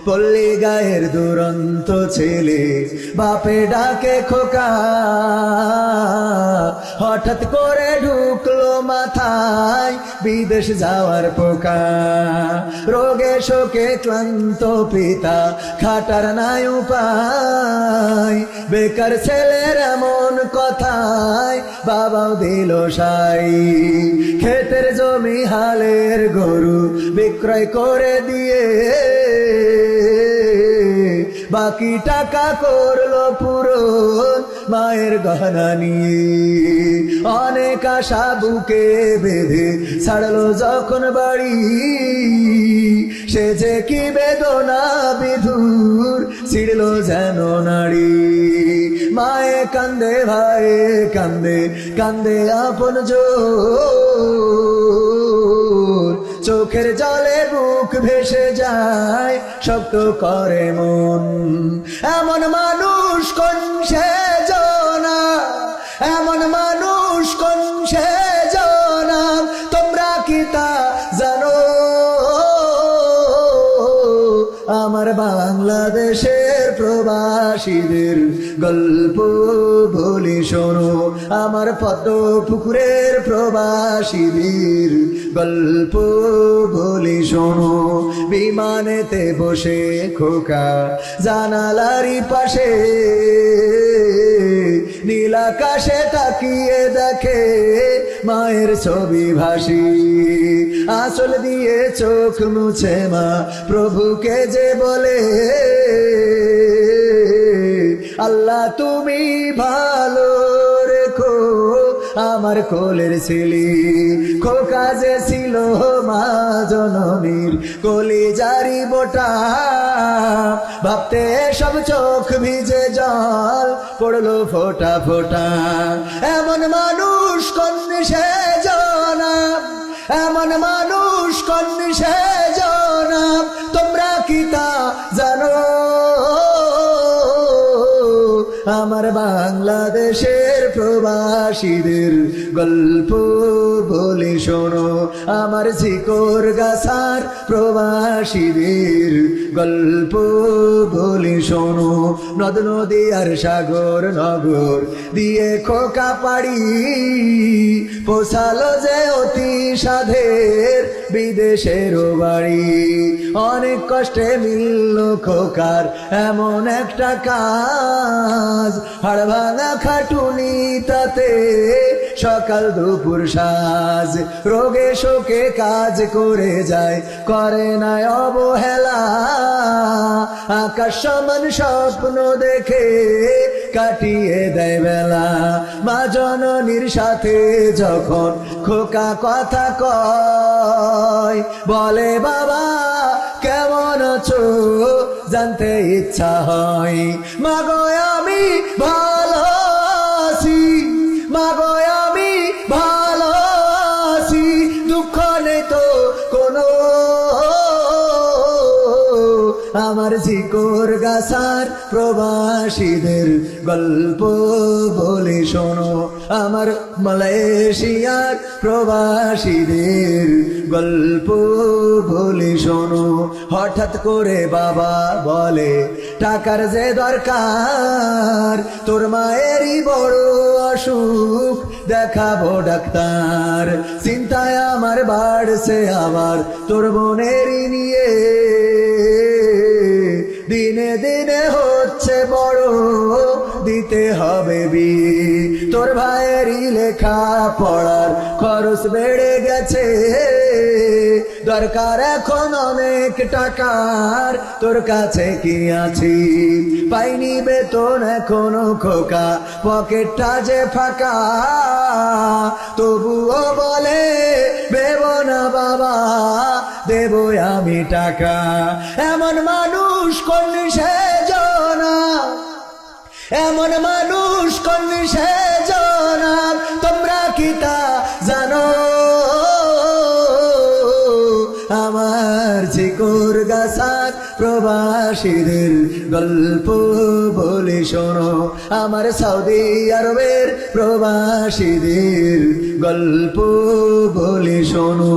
পল্লী গায়ের দুরন্ত ছেলে বাপে ডাকে খোকা, হঠাৎ করে ঢুকলো মাথায় বিদেশ যাওয়ার পোকা। রোগে শোকে ক্লান্ত পিতা খাটার নাই উপায়, বেকার ছেলের এমন কথায় বাবাও দিল সাই। ক্ষেতের জমি হালের গরু বিক্রয় করে দিয়ে বাকি টাকা করলো পূরণ মায়ের গহনা নিয়ে। অনেক আশা বুকে বেঁধে ছাড়লো যখন বাড়ি, সে যে কি বেদনা বিধুর ছিড়লো যেন নাড়ি। মায়ে কান্দে ভাইয়ে কান্দে, কান্দে আপন জোর, চোখের জলে বুক ভেসে যায় শক্ত করে মন। এমন মানুষ কোন সে জনা, এমন মানুষ কোন সে জনা, তোমরা কি তা জানো? আমার বাংলাদেশের প্রবাসীদের গল্প বলি শোনো, আমার পদ্ম পুকুরের প্রবাসীদের গল্প বলি শোনো। বিমানেতে বসে খোকা জানালারি পাশে নীল আকাশে তাকিয়ে দেখে মায়ের ছবি ভাসি। আঁচল দিয়ে চোখ মুছে মা প্রভুকে যে বলে, আল্লাহ তুমি ভালো রেখো আমার কোলের ছেলে। খোকা যে ছিল মা জননীর কলিজারি বোটা, ভাবতে সব চোখ ভিজে জল পড়লো ফোঁটা ফোঁটা। এমন মানুষ কোন সে জনা, এমন মানুষ কোন সে জনা, তোমরা কি তা জানো? আমার বাংলাদেশের প্রবাসীদের গল্প বলি শোনো, আমার ঝিকর গাছার প্রবাসীদের গল্প বলি শোনো। নদ নদী আর সাগর নগর দিয়ে খোকা পাড়ি পোছালো যে অতি সাধের বিদেশের বাড়ি। অনেক কষ্টে মিলল খোকার এমন একটা কাজ, হাড় ভাঙা খাটুনি তাতে সকাল দুপুর সাজ। রোগে শোকে কাজ করে যায় করে না অবহেলা, আকাশ সমান স্বপ্ন দেখে কাটিয়ে দেয় বেলা। মা জননীর সাথে যখন খোকা কথা কয়, বলে বাবা কেমন আছো জানতে ইচ্ছা হয়। মাগো আমি ভালো আছি, মাগো আমি ভালো আছি, দুঃখ নেই তো কোনো। আমার ঝিকর গাছার প্রবাসীদের গল্প বলি শোনো, আমার মালয়েশিয়ার প্রবাসীদের গল্প বলি শোনো। হঠাৎ করে বাবা বলে টাকার যে দরকার, তোর মায়েরই বড় অসুখ দেখাবো ডাক্তার। চিন্তায় আমার বাড়ছে আবার তোর বোনেরই নিয়ে, দিনে দিনে হচ্ছে বড় দিতে হবে বিয়ে। তোর ভাইয়েরই লেখা পড়ার খরচ বেড়ে গেছে, দরকার এখন অনেক টাকার, তোর কাছে কি আছে? পাইনি বেতন এখনো খোকা, পকেটটা যে ফাঁকা, তবুও বলে দেবো না বাবা, দেবো আমি টাকা। এমন মানুষ কোন সে জনা, এমন মানুষ কোন সে জনা, তোমরা কি তা জানো? আমার ঝিকর গাছার প্রবাসীদের গল্প বলি শোনো, আমার সৌদি আরবের প্রবাসীদের গল্প বলি শোনো।